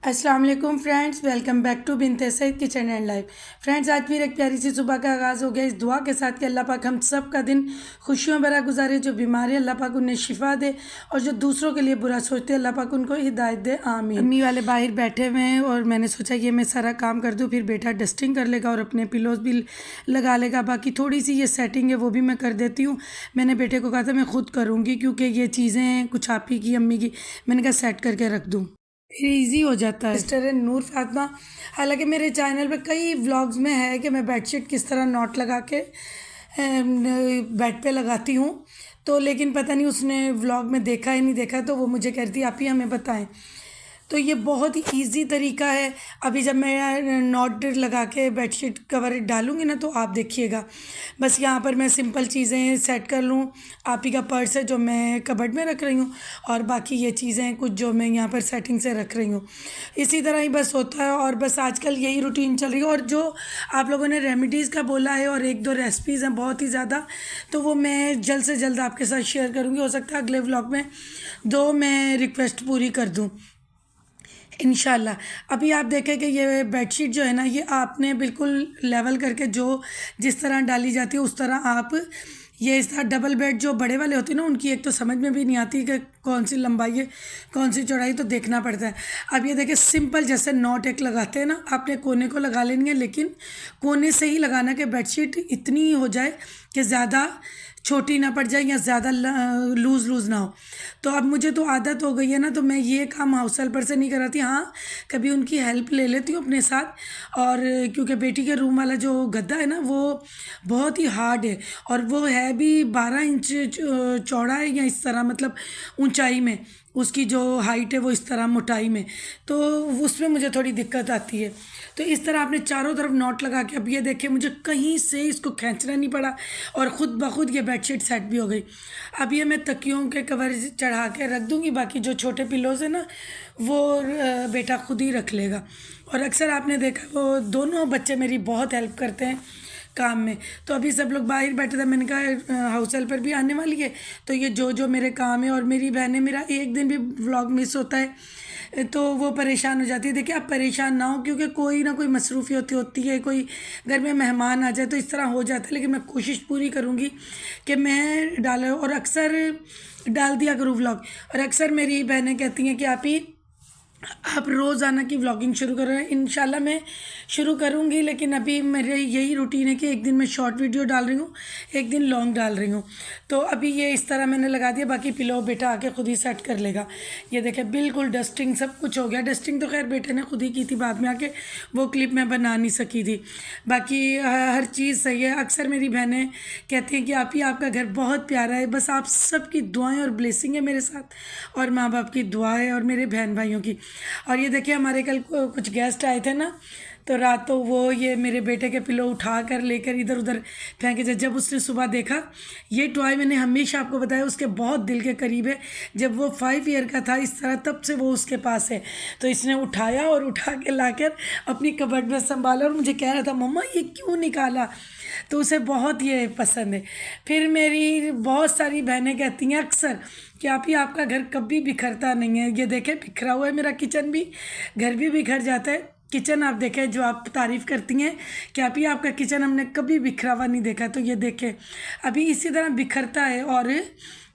अस्सलाम वालेकुम friends, welcome back to Binte Saeed Kitchen and Life. Friends, आज फिर एक प्यारी सी सुबह का आगाज़ हो गया इस दुआ के साथ कि अल्लाह पाक हम सब का दिन खुशियों भरा गुजारे। जो बीमार है अल्लाह पाक उन्हें शिफा दे, और जो दूसरों के लिए बुरा सोचते हैं अल्लाह पाक उनको हिदायत दे, आमीन। अम्मी वाले बाहर बैठे हुए हैं और मैंने सोचा कि मैं सारा काम कर दूँ, फिर बेटा डस्टिंग कर लेगा और अपने पिलोज़ भी लगा लेगा। बाकी थोड़ी सी ये सेटिंग है वो भी मैं कर देती हूँ। मैंने बेटे को कहा था मैं ख़ुद करूँगी, क्योंकि ये चीज़ें कुछ आप ही की अम्मी की मैंने कहा सेट करके रख दूँ, फिर इजी हो जाता है। सिस्टर है नूर फातिमा। हालांकि मेरे चैनल पे कई व्लॉग्स में है कि मैं बेडशीट किस तरह नॉट लगा के बेड पे लगाती हूँ, तो लेकिन पता नहीं उसने व्लॉग में देखा ही नहीं देखा, तो वो मुझे कहती आप ही हमें बताएं। तो ये बहुत ही इजी तरीका है। अभी जब मैं नॉट लगा के बेडशीट कवर डालूँगी ना, तो आप देखिएगा। बस यहाँ पर मैं सिंपल चीज़ें सेट कर लूँ। आप ही का पर्स है जो मैं कबर्ड में रख रही हूँ, और बाकी ये चीज़ें कुछ जो मैं यहाँ पर सेटिंग से रख रही हूँ। इसी तरह ही बस होता है, और बस आजकल यही रूटीन चल रही है। और जो आप लोगों ने रेमेडीज़ का बोला है और एक दो रेसिपीज़ हैं बहुत ही ज़्यादा, तो वो मैं जल्द से जल्द आपके साथ शेयर करूँगी। हो सकता है अगले व्लॉग में दो मैं रिक्वेस्ट पूरी कर दूँ इंशाल्लाह। अभी आप देखें कि ये बेडशीट जो है ना, ये आपने बिल्कुल लेवल करके जो जिस तरह डाली जाती है उस तरह आप ये इस तरह डबल बेड जो बड़े वाले होते हैं ना, उनकी एक तो समझ में भी नहीं आती कि कौन सी लंबाई है कौन सी चौड़ाई, तो देखना पड़ता है। अब ये देखिए सिंपल जैसे नॉट एक लगाते हैं ना, आपने कोने को लगा लेनी है, लेकिन कोने से ही लगाना कि बेडशीट इतनी हो जाए कि ज़्यादा छोटी ना पड़ जाए या ज़्यादा लूज़ ना हो। तो अब मुझे तो आदत हो गई है ना, तो मैं ये काम हाउस हेल्पर से नहीं कराती। हाँ, कभी उनकी हेल्प ले लेती हूँ अपने साथ। और क्योंकि बेटी के रूम वाला जो गद्दा है ना, वो बहुत ही हार्ड है, और वो है भी 12 इंच चौड़ा है, या इस तरह मतलब ऊंचाई में उसकी जो हाइट है वो इस तरह मोटाई में, तो उसमें मुझे थोड़ी दिक्कत आती है। तो इस तरह आपने चारों तरफ नॉट लगा के, अब ये देखिए मुझे कहीं से इसको खींचना नहीं पड़ा, और ख़ुद ब खुद ये बेडशीट सेट भी हो गई। अब ये मैं तकियों के कवर चढ़ा के रख दूँगी, बाकी जो छोटे पिलोज़ है ना वो बेटा खुद ही रख लेगा। और अक्सर आपने देखा वो दोनों बच्चे मेरी बहुत हेल्प करते हैं काम में। तो अभी सब लोग बाहर बैठे थे, मैंने कहा हाउस हेल्पर भी आने वाली है, तो ये जो जो मेरे काम है, और मेरी बहनें, मेरा एक दिन भी व्लॉग मिस होता है तो वो परेशान हो जाती है। देखिए आप परेशान ना हो, क्योंकि कोई ना कोई मसरूफ़ियत होती है, कोई घर में मेहमान आ जाए तो इस तरह हो जाता है। लेकिन मैं कोशिश पूरी करूँगी कि मैं डाला, और अक्सर डाल दिया करूँ व्लॉग। और अक्सर मेरी बहनें कहती हैं कि आप रोज़ाना की व्लॉगिंग शुरू कर रहे हैं। इंशाल्लाह मैं शुरू करूँगी, लेकिन अभी मेरे यही रूटीन है कि एक दिन मैं शॉर्ट वीडियो डाल रही हूँ, एक दिन लॉन्ग डाल रही हूँ। तो अभी ये इस तरह मैंने लगा दिया, बाकी पिलो बेटा आके खुद ही सेट कर लेगा। ये देखें बिल्कुल डस्टिंग सब कुछ हो गया। डस्टिंग तो खैर बेटे ने खुद ही की थी, बाद में आके वो क्लिप मैं बना नहीं सकी थी। बाकी हर चीज़ सही है। अक्सर मेरी बहनें कहती हैं कि आप ही आपका घर बहुत प्यारा है, बस आप सबकी दुआएँ और ब्लेसिंग है मेरे साथ, और माँ बाप की दुआएँ और मेरे बहन भाइयों की। और ये देखिए हमारे कल कुछ गेस्ट आए थे ना, तो रात तो वो ये मेरे बेटे के पिलो उठा कर लेकर इधर उधर फेंके थे। जब उसने सुबह देखा, ये टॉय मैंने हमेशा आपको बताया उसके बहुत दिल के करीब है। जब वो 5 ईयर का था इस तरह, तब से वो उसके पास है। तो इसने उठाया और उठा के लाकर अपनी कबर्ड में संभाला, और मुझे कह रहा था मम्मा ये क्यों निकाला, तो उसे बहुत ये पसंद है। फिर मेरी बहुत सारी बहनें कहती हैं अक्सर कि आप ही आपका घर कभी बिखरता नहीं है। ये देखें बिखरा हुआ है मेरा किचन भी, घर भी बिखर जाता है। किचन आप देखें, जो आप तारीफ़ करती हैं कि आप ही आपका किचन हमने कभी बिखरा हुआ नहीं देखा, तो ये देखें अभी इसी तरह बिखरता है, और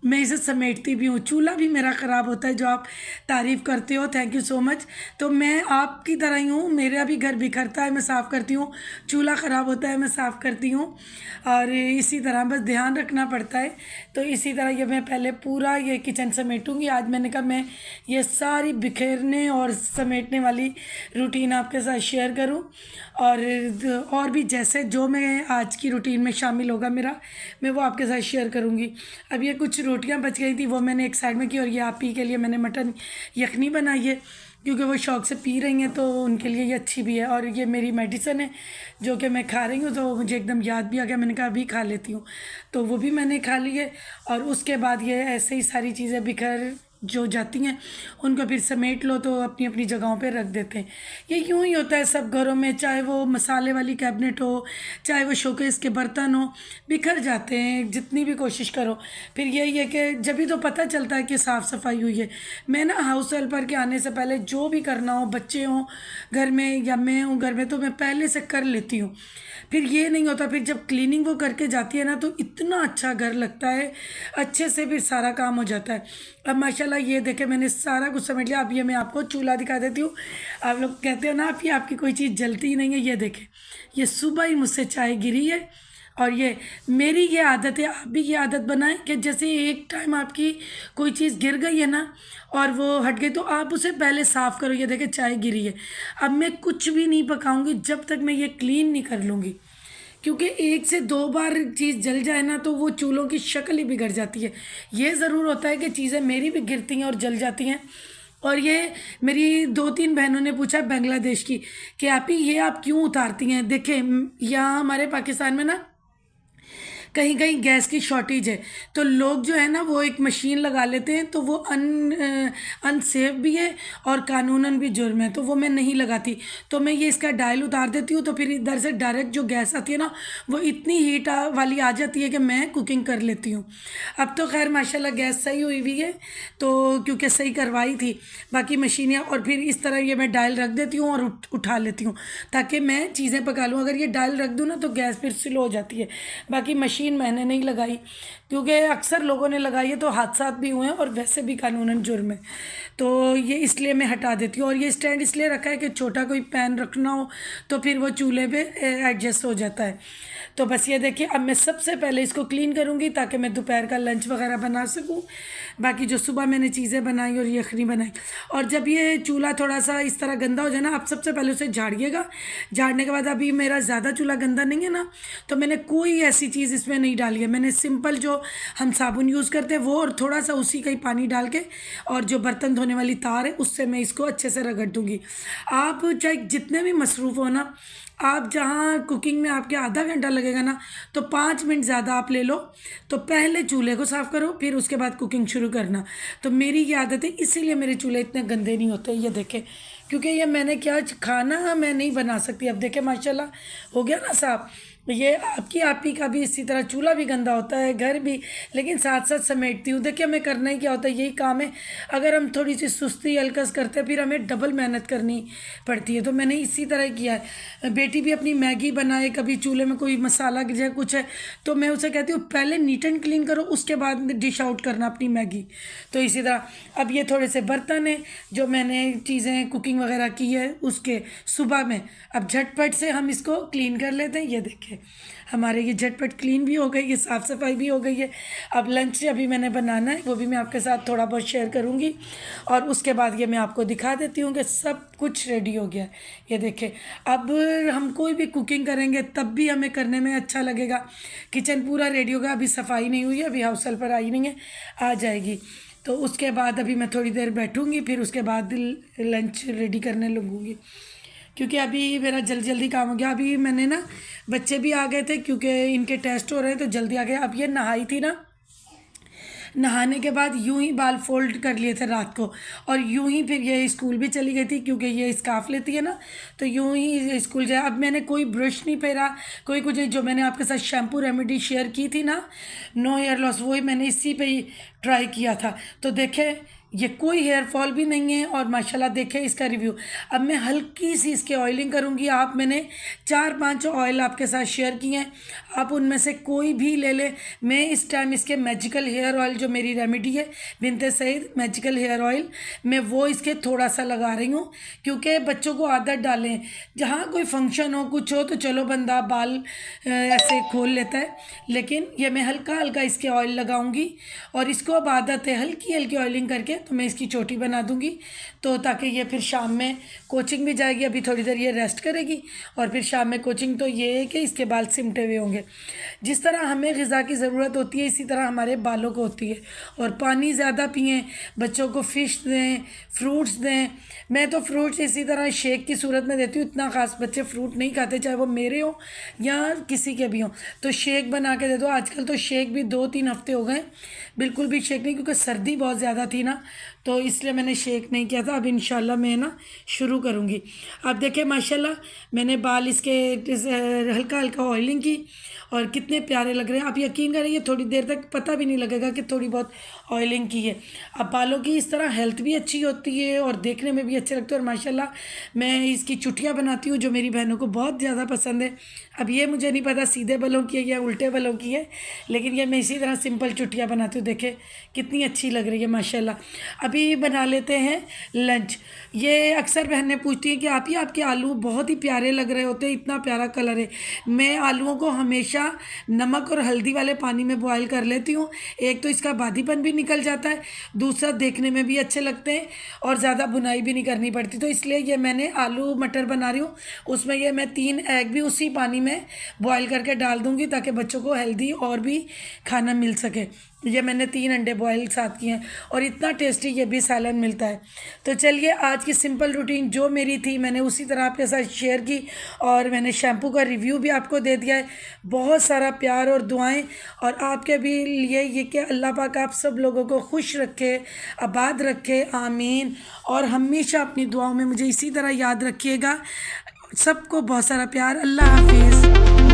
मैं इसे समेटती भी हूँ। चूल्हा भी मेरा ख़राब होता है, जो आप तारीफ़ करते हो, थैंक यू सो मच। तो मैं आपकी तरह ही हूँ, मेरा भी घर बिखरता है, मैं साफ़ करती हूँ। चूल्हा ख़राब होता है, मैं साफ़ करती हूँ। और इसी तरह बस ध्यान रखना पड़ता है। तो इसी तरह ये मैं पहले पूरा ये किचन समेटूँगी। आज मैंने कहा मैं ये सारी बिखेरने और समेटने वाली रूटीन आपके साथ शेयर करूं, और भी जैसे जो मैं आज की रूटीन में शामिल होगा मेरा, मैं वो आपके साथ शेयर करूंगी। अब ये कुछ रोटियां बच गई थी, वो मैंने एक साइड में की, और ये आप ही के लिए मैंने मटन यखनी बनाई है, क्योंकि वो शौक़ से पी रही हैं, तो उनके लिए ये अच्छी भी है। और ये मेरी मेडिसिन है जो कि मैं खा रही हूँ, तो मुझे एकदम याद भी आ गया, मैंने कहा अभी खा लेती हूँ, तो वो भी मैंने खा ली है। और उसके बाद ये ऐसे ही सारी चीज़ें बिखर जो जाती हैं उनको फिर समेट लो तो अपनी अपनी जगहों पे रख देते हैं। ये यूँ ही होता है सब घरों में, चाहे वो मसाले वाली कैबिनेट हो, चाहे वो शोकेस के बर्तन हो, बिखर जाते हैं जितनी भी कोशिश करो। फिर यही है कि जब भी तो पता चलता है कि साफ़ सफाई हुई है। मैं ना हाउस हेल्पर के आने से पहले जो भी करना हो, बच्चे हों घर में या मैं हूँ घर में, तो मैं पहले से कर लेती हूँ। फिर ये नहीं होता, फिर जब क्लीनिंग वो करके जाती है ना तो इतना अच्छा घर लगता है, अच्छे से फिर सारा काम हो जाता है। अब माशाल्लाह ये देखे मैंने सारा कुछ समेट लिया। अब ये मैं आपको चूल्हा दिखा देती हूँ। आप लोग कहते हो ना आप, ये आपकी कोई चीज़ जलती ही नहीं है, ये देखे ये सुबह ही मुझसे चाय गिरी है। और ये मेरी ये आदत है, आप भी ये आदत बनाएं कि जैसे एक टाइम आपकी कोई चीज़ गिर गई है ना और वो हट गई तो आप उसे पहले साफ़ करो। ये देखें चाय गिरी है, अब मैं कुछ भी नहीं पकाऊंगी जब तक मैं ये क्लीन नहीं कर लूँगी, क्योंकि एक से दो बार चीज़ जल जाए ना तो वो चूल्हों की शक्ल ही बिगड़ जाती है। ये ज़रूर होता है कि चीज़ें मेरी भी गिरती हैं और जल जाती हैं। और ये मेरी दो तीन बहनों ने पूछा बांग्लादेश की कि आप ही ये आप क्यों उतारती हैं। देखें यहाँ हमारे पाकिस्तान में ना कहीं कहीं गैस की शॉर्टेज है, तो लोग जो है ना वो एक मशीन लगा लेते हैं, तो वो अनसेफ भी है और कानूनन भी जुर्म है, तो वो मैं नहीं लगाती। तो मैं ये इसका डायल उतार देती हूँ, तो फिर इधर से डायरेक्ट जो गैस आती है ना वो इतनी हीट वाली आ जाती है कि मैं कुकिंग कर लेती हूँ। अब तो खैर माशाल्लाह गैस सही हुई हुई है, तो क्योंकि सही करवाई थी बाकी मशीनें, और फिर इस तरह ये मैं डायल रख देती हूँ और उठा लेती हूँ ताकि मैं चीज़ें पका लूँ। अगर ये डायल रख दूँ ना तो गैस फिर स्लो हो जाती है। बाकी मशीन मैंने नहीं लगाई, क्योंकि अक्सर लोगों ने लगाई है तो हादसात भी हुए हैं और वैसे भी कानूनन जुर्म है, तो ये इसलिए मैं हटा देती हूँ। और ये स्टैंड इसलिए रखा है कि छोटा कोई पैन रखना हो तो फिर वो चूल्हे पे एडजस्ट हो जाता है। तो बस ये देखिए, अब मैं सबसे पहले इसको क्लीन करूँगी ताकि मैं दोपहर का लंच वगैरह बना सकूँ। बाकी जो सुबह मैंने चीज़ें बनाई और यखनी बनाई, और जब ये चूल्हा थोड़ा सा इस तरह गंदा हो जाए ना, आप सबसे पहले उसे झाड़िएगा। झाड़ने के बाद अभी मेरा ज़्यादा चूल्हा गंदा नहीं है ना, तो मैंने कोई ऐसी चीज़ इसमें नहीं डाली है। मैंने सिंपल जो हम साबुन यूज़ करते हैं वो, और थोड़ा सा उसी का ही पानी डाल के, और जो बर्तन धोने वाली तार है उससे मैं इसको अच्छे से रगड़ दूँगी। आप चाहे जितने भी मसरूफ़ हो ना, आप जहाँ कुकिंग में आपके आधा घंटा लगेगा ना, तो 5 मिनट ज़्यादा आप ले लो। तो पहले चूल्हे को साफ़ करो, फिर उसके बाद कुकिंग शुरू करना। तो मेरी ये आदत है, इसीलिए मेरे चूल्हे इतने गंदे नहीं होते। ये देखें, क्योंकि ये मैंने क्या खाना मैं नहीं बना सकती। अब देखें माशाल्लाह हो गया ना साफ़। ये आपकी आप ही का भी इसी तरह चूल्हा भी गंदा होता है, घर भी, लेकिन साथ साथ समेटती हूँ। देखिए हमें करना ही क्या होता है, यही काम है। अगर हम थोड़ी सी सुस्ती हलकस करते हैं फिर हमें डबल मेहनत करनी पड़ती है। तो मैंने इसी तरह किया है। बेटी भी अपनी मैगी बनाए, कभी चूल्हे में कोई मसाला गिर जाए कुछ है, तो मैं उसे कहती हूँ पहले नीट एंड क्लीन करो, उसके बाद डिश आउट करना अपनी मैगी। तो इसी तरह अब ये थोड़े से बर्तन हैं जो मैंने चीज़ें कुकिंग वगैरह की है उसके सुबह में, अब झटपट से हम इसको क्लीन कर लेते हैं। ये देखें हमारे ये झटपट क्लीन भी हो गई, ये साफ़ सफाई भी हो गई है। अब लंच अभी मैंने बनाना है, वो भी मैं आपके साथ थोड़ा बहुत शेयर करूँगी, और उसके बाद ये मैं आपको दिखा देती हूँ कि सब कुछ रेडी हो गया है। ये देखें, अब हम कोई भी कुकिंग करेंगे तब भी हमें करने में अच्छा लगेगा। किचन पूरा रेडी होगा, अभी सफाई नहीं हुई है, अभी हाउस हेल्पर आई नहीं है, आ जाएगी। तो उसके बाद अभी मैं थोड़ी देर बैठूँगी, फिर उसके बाद लंच रेडी करने लगूँगी, क्योंकि अभी मेरा जल्दी जल्दी काम हो गया। अभी मैंने ना, बच्चे भी आ गए थे क्योंकि इनके टेस्ट हो रहे हैं तो जल्दी आ गए। अब ये नहाई थी ना, नहाने के बाद यूं ही बाल फोल्ड कर लिए थे रात को, और यूं ही फिर ये स्कूल भी चली गई थी क्योंकि ये स्कार्फ लेती है ना, तो यूं ही स्कूल जाए। अब मैंने कोई ब्रश नहीं फेरा, कोई कुछ नहीं। जो मैंने आपके साथ शैम्पू रेमेडी शेयर की थी ना, नो हेयर लॉस, वही मैंने इसी पे ही ट्राई किया था। तो देखें ये कोई हेयर फॉल भी नहीं है, और माशाल्लाह देखें इसका रिव्यू। अब मैं हल्की सी इसके ऑयलिंग करूँगी। आप मैंने 4-5 ऑयल आपके साथ शेयर किए हैं, आप उनमें से कोई भी ले लें। मैं इस टाइम इसके मैजिकल हेयर ऑयल, जो मेरी रेमेडी है बिनते सईद मैजिकल हेयर ऑयल, मैं वो इसके थोड़ा सा लगा रही हूँ, क्योंकि बच्चों को आदत डालें, जहाँ कोई फंक्शन हो कुछ हो तो चलो बंदा बाल ऐसे खोल लेता है, लेकिन ये मैं हल्का हल्का इसके ऑयल लगाऊंगी। और इसको अब आदत है हल्की हल्की ऑयलिंग करके, तो मैं इसकी चोटी बना दूंगी, तो ताकि ये फिर शाम में कोचिंग भी जाएगी। अभी थोड़ी देर ये रेस्ट करेगी और फिर शाम में कोचिंग। तो ये है कि इसके बाल सिमटे हुए होंगे। जिस तरह हमें ग़िज़ा की ज़रूरत होती है, इसी तरह हमारे बालों को होती है। और पानी ज़्यादा पिएं, बच्चों को फ़िश दें, फ्रूट्स दें। मैं तो फ्रूट्स इसी तरह शेक की सूरत में देती हूँ, इतना ख़ास बच्चे फ्रूट नहीं खाते, चाहे वो मेरे हों या किसी के भी हों, तो शेक बना के दे दो। आजकल तो शेक भी 2-3 हफ्ते हो गए बिल्कुल भी शेक नहीं, क्योंकि सर्दी बहुत ज़्यादा थी ना, तो इसलिए मैंने शेक नहीं किया था। अब इंशाल्लाह मैं ना शुरू करूँगी। अब देखिए माशाल्लाह मैंने बाल इसके हल्का हल्का ऑयलिंग की और कितने प्यारे लग रहे हैं। आप यकीन करेंगे थोड़ी देर तक पता भी नहीं लगेगा कि थोड़ी बहुत ऑयलिंग की है। अब बालों की इस तरह हेल्थ भी अच्छी होती है और देखने में भी अच्छे लगते हैं। और माशाल्लाह मैं इसकी चुटियाँ बनाती हूँ जो मेरी बहनों को बहुत ज़्यादा पसंद है। अब ये मुझे नहीं पता सीधे बालों की है या उल्टे बालों की है, लेकिन ये मैं इसी तरह सिंपल चुटियाँ बनाती हूँ। देखे कितनी अच्छी लग रही है माशाल्लाह। अभी बना लेते हैं लंच। ये अक्सर बहनें पूछती हैं कि आप ही आपके आलू बहुत ही प्यारे लग रहे होते हैं, इतना प्यारा कलर है। मैं आलूओं को हमेशा नमक और हल्दी वाले पानी में बॉयल कर लेती हूँ। एक तो इसका बादीपन भी निकल जाता है, दूसरा देखने में भी अच्छे लगते हैं और ज़्यादा बुनाई भी नहीं करनी पड़ती। तो इसलिए ये मैंने आलू मटर बना रही हूँ, उसमें ये मैं 3 एग भी उसी पानी में बॉयल करके डाल दूँगी ताकि बच्चों को हेल्दी और भी खाना मिल सके। ये मैंने 3 अंडे बॉयल साथ किए हैं और इतना टेस्टी ये भी सालन मिलता है। तो चलिए आज की सिंपल रूटीन जो मेरी थी मैंने उसी तरह आपके साथ शेयर की और मैंने शैम्पू का रिव्यू भी आपको दे दिया है। बहुत सारा प्यार और दुआएं और आपके भी लिए ये कि अल्लाह पाक आप सब लोगों को खुश रखे, आबाद रखे, आमीन। और हमेशा अपनी दुआओं में मुझे इसी तरह याद रखिएगा। सबको बहुत सारा प्यार। अल्लाह हाफिज़।